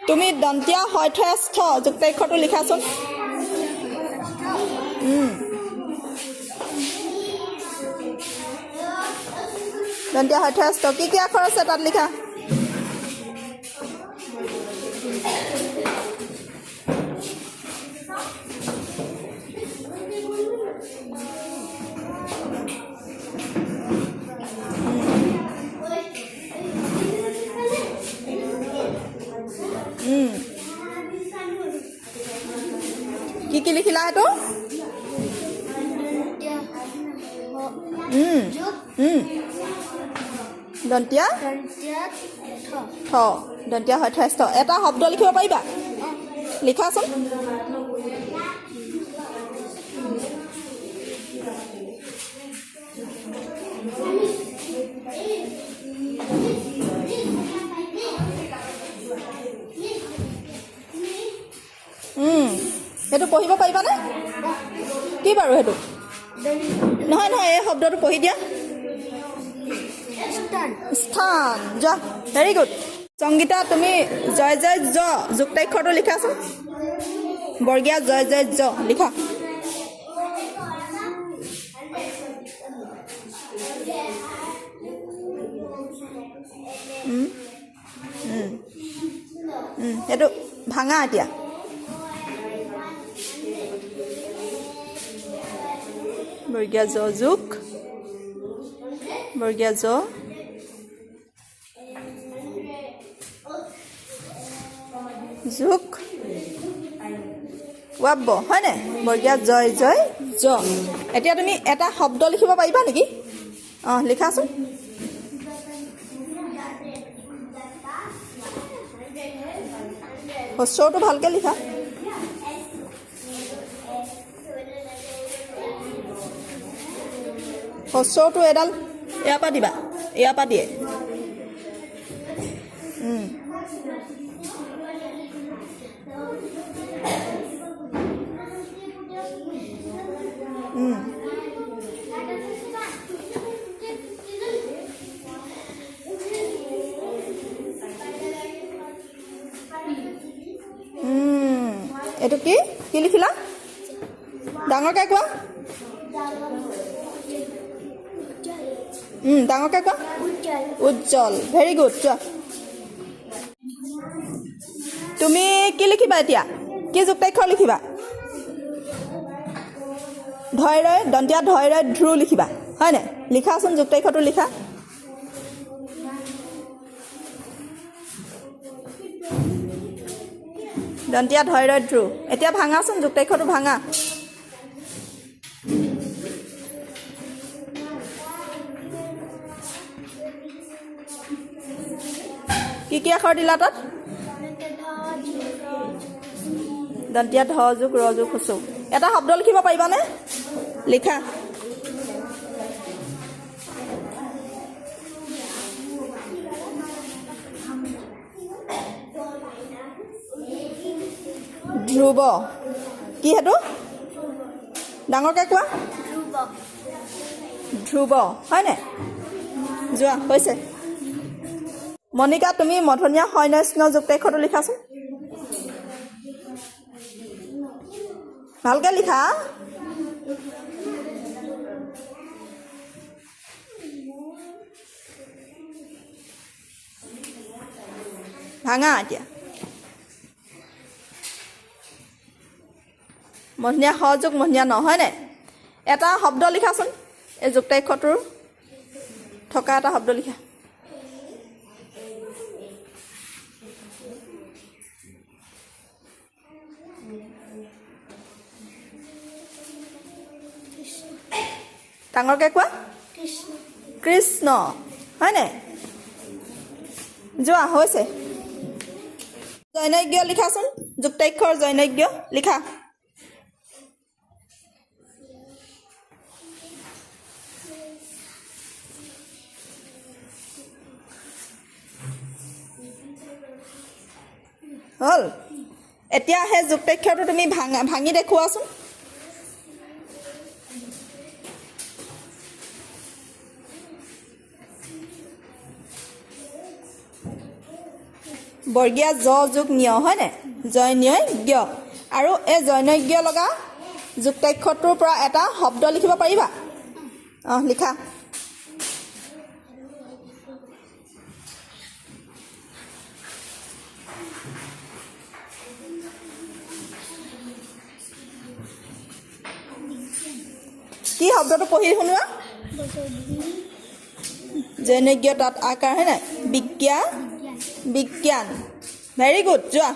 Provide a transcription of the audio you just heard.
তুমি দন্তীয়া হয়থেস্থ যুক্তাক্ষৰটো লিখাচোন দন্তীয়া হয়থেস্থ কি আখৰ আছে তাত লিখা কি লিখিলা এটো দন্তীয়া থ দন্তীয়া হয়থেস্থ এটা শব্দ লিখিব পাৰিবা লিখাচোন সেইটো পঢ়িব পাৰিবানে কি বাৰু সেইটো নহয় এই শব্দটো পঢ়ি দিয়া স্থান যোৱা ভেৰি গুড সংগীতা তুমি জয় জয় জ যুক্তাক্ষৰটো লিখাচোন বৰ্গীয়া জয় জয় জ লিখা সেইটো ভাঙা এতিয়া বৰ্গীয়া জ যুক বৰ্গীয়া জ যুক ৱাব হয়নে বৰ্গীয়া জয় জয় জ এতিয়া তুমি এটা শব্দ লিখিব পাৰিবা নেকি লিখাচোন হস্ৰটো ভালকৈ লিখা হস্ৰটো এডাল ইয়াৰ পৰা দিবা ইয়াৰ পৰা দিয়ে এইটো কি লিখিলা ডাঙৰকৈ কোৱা ডাঙৰকৈ কোৱা উজ্জ্বল ভেৰি গুড যোৱা তুমি কি লিখিবা এতিয়া কি যুক্তাক্ষৰ লিখিবা ধৈৰয় দন্তীয়া ধৈৰয় ধ্ৰু লিখিবা হয়নে লিখাচোন যুক্তাক্ষৰটো লিখা দন্তীয়া ধৈৰয় ধ্ৰু এতিয়া ভাঙাচোন যুক্তাক্ষৰটো ভাঙা কি আখৰ দিলা তাত দন্তীয়া ধ যুক ৰ যুক হচৌ এটা শব্দ লিখিব পাৰিবানে লিখা ধ্ৰুৱ কি সেইটো ডাঙৰকৈ কোৱা ধ্ৰুৱ হয়নে যোৱা হৈছে মনিকা তুমি মধনীয়া হয়নস্ন যুক্তাক্ষৰটো লিখাচোন ভালকৈ লিখা ভাঙা এতিয়া মধনীয়া হ যুগ মধনীয়া ন হয়নে এটা শব্দ লিখাচোন এই যুক্তাক্ষৰটোৰ থকা এটা শব্দ লিখা ডাঙৰকৈ কোৱা কৃষ্ণ হয়নে যোৱা হৈছে জৈনজ্ঞ লিখাচোন যুক্তাক্ষৰ জৈনজ্ঞ লিখা হ'ল এতিয়া সেই যুক্তাক্ষৰটো তুমি ভাঙি দেখুৱাচোন বৰ্গীয়া জ যোগ ঞ হয়নে জয়ন্যয় জ্ঞ আৰু এই জয়ন্যয় জ্ঞ লগা যুক্তাক্ষৰটোৰ পৰা এটা শব্দ লিখিব পাৰিবা লিখা কি শব্দটো পঢ়ি শুনোৱা জয়ন্যয় জ্ঞ তাত আকাৰ হয় নাই বিজ্ঞান ভেৰি গুড যোৱা